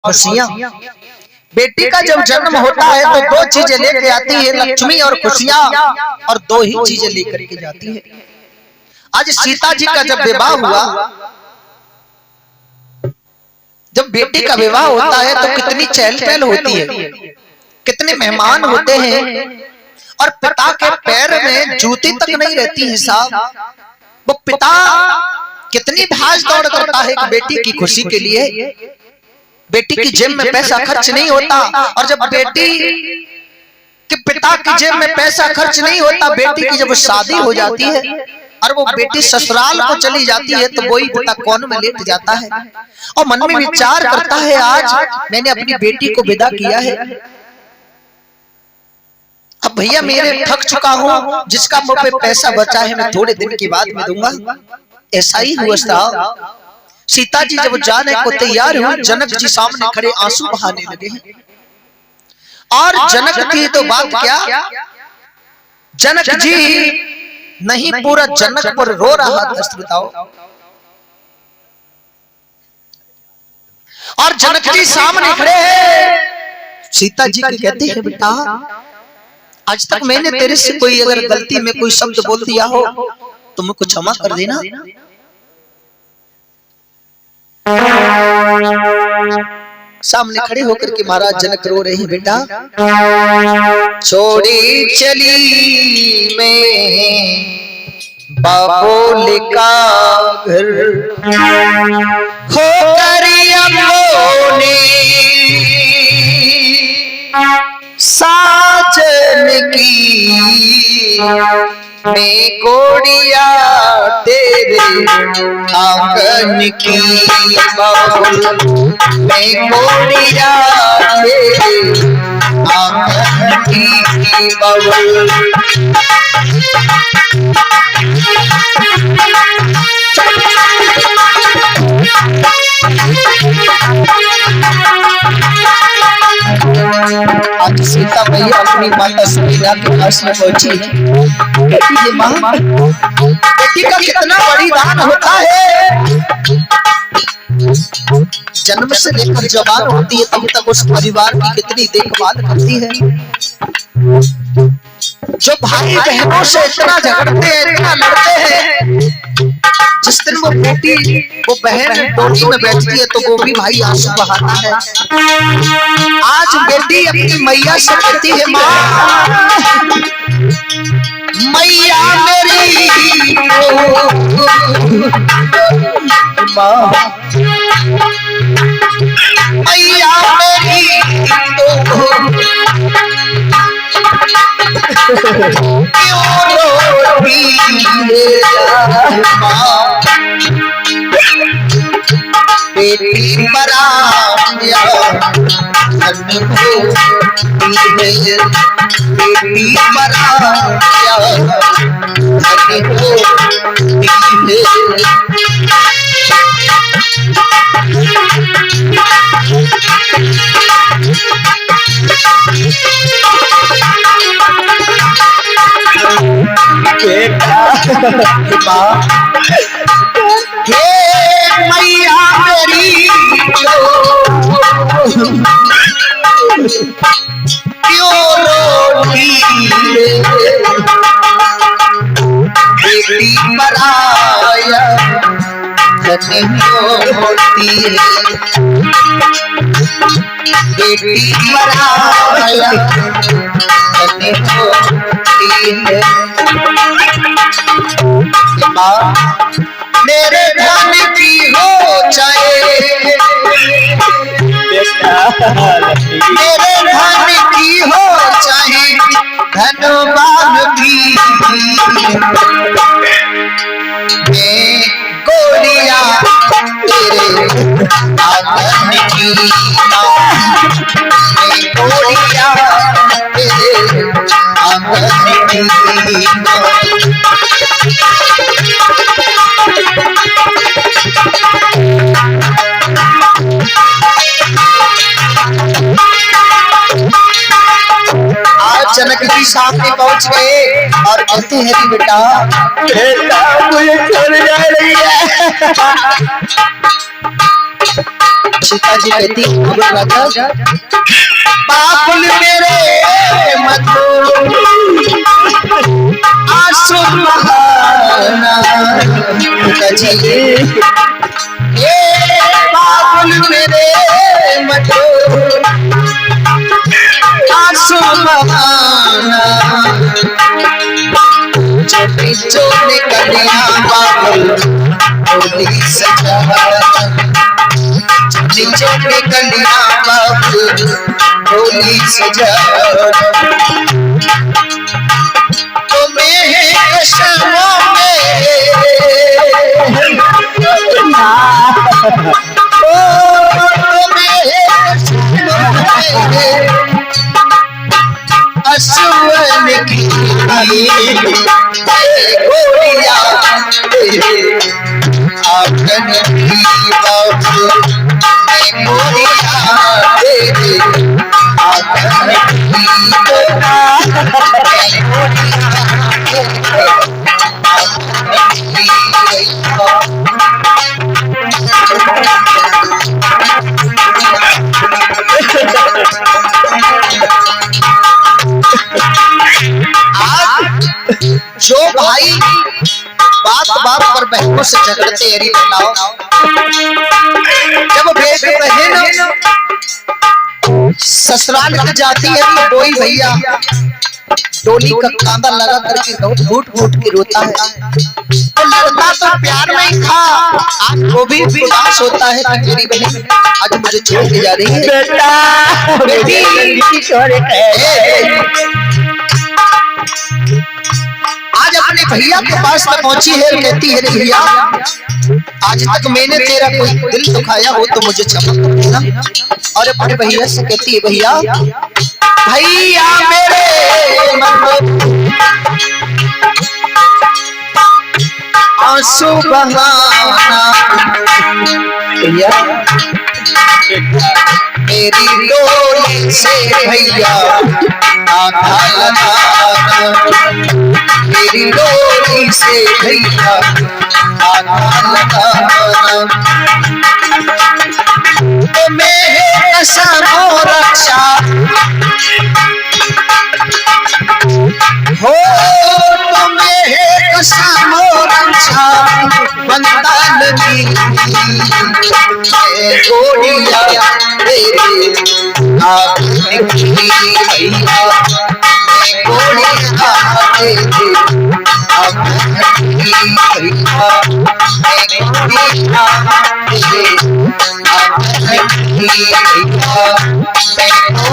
खुशियां। बेटी का जब जन्म होता है तो दो चीजें लेके आती है, लक्ष्मी और खुशियां, और दो ही चीजें लेकर के जाती है। आज सीता जी का जब विवाह हुआ, जब बेटी का विवाह होता है तो कितनी चहल पहल होती है, कितने मेहमान होते हैं, और पिता के पैर में जूती तक नहीं रहती है साहब। वो पिता कितनी भाग दौड़ करता है कि बेटी की खुशी के लिए। बेटी की जेब में पैसा खर्च नहीं होता, और जब बेटी के पिता की जेब में पैसा खर्च नहीं होता, बेटी की जब शादी हो जाती है और वो बेटी ससुराल को चली जाती है तो वही पिता कोने में लेट जाता है और मन में विचार करता है, आज मैंने अपनी बेटी को विदा किया है, अब भैया मेरे थक चुका हूँ, जिसका मुझ पे पैसा बचा है मैं थोड़े दिन के बाद में दूंगा। ऐसा ही हुआ था। सीता जी जब जाने को तैयार हुई, जनक जी सामने खड़े आंसू बहाने लगे हैं। और जनक की तो बात क्या, जनक जी नहीं पूरा जनक पर रो रहा था श्रोताओं। और जनक जी सामने खड़े हैं, सीता जी के कहते हैं बेटा आज तक मैंने तेरे से कोई अगर गलती में कोई शब्द बोल दिया हो तो मुझको क्षमा कर देना। सामने खड़े होकर के महाराज जनक रो रहे हैं, बेटा छोड़ी चली मैं बाबोल का घर, होकर अम्बोने साजन की, मैं कोड़िया तेरे आंगन की बाबुल, मैं कोड़िया तेरे आंगन की बाबुल। आज सीता मैया अपनी माता सुमित्रा के पास में पहुंची है। कहती है मां, बेटी का कितना बलिदान होता है, जन्म से लेकर जवान होती है तब तक उस परिवार की कितनी देखभाल करती है। जो भाई बहनों से इतना झगड़ते हैं, इतना लड़ते हैं, जिस दिन वो बेटी वो बहन डोली में बैठती है तो वो भी भाई आंसू बहाता है। आज बेटी अपनी मैया से कहती है माँ, मैया मेरी माँ, मैया मेरी क्यों रोती है माँ, बेटी पराया धन होती है, बेटी पराया धन होती है। मैया मेरी क्यों रोती है, बेटी पराया धन होती है, बेटी पराया धन होती है। मेरे धन की हो चाहे, मेरे धन की हो चाहे धनवान भी, मैं गोलियां तेरे आंगन की, मैं गोलियां तेरे आंगन की। आज जनक जी सामने पहुंच गए और कहते हैं कि बेटा मुझे छोड़ जा रही है, सीता जी कहती राजा बाबुल मेरे मधुर आंसू बहाना जी ये बाबुल मेरे मधुर आंसू बहाना छोटी छोटी कलियां बाबुल होली सजा छोटी कलियां बाबुल होली सजा तुम्हें कसमों में असुवन की गोलियां आंगन की बाबू में गोलियां तेरे आंगन जो भाई बात बात पर बहनों से झगड़ते हरी बताओ जब बहन ससुराल में जाती है तो कोई भैया डोली का कांदा लगा करके घूट घूट के रोता है तो लड़का तो प्यार में ही था आज वो भी उदास होता है कि मेरी बहन आज मुझे छोड़ के जा रही है बेटा बेटी छोड़ के आज अपने भैया के पास तक पहुंची है कहती है भैया आज तक मैंने तेरा कोई दिल दुखाया हो तो मुझे क्षमा कर देना और अपने भैया से कहती है भैया भैया मेरे आंसू बहाना भैया मेरी डोली से भैया आधा लगाना मेरी डोली से भैया आधा लगाना तो मेरे कसमों रक्षा हो तो मेरे कसमों रक्षा बंधन की गोलियां तेरे आंगन की भैया गोलियां तेरे आंगन की भैया गोलियां तेरे आंगन की भैया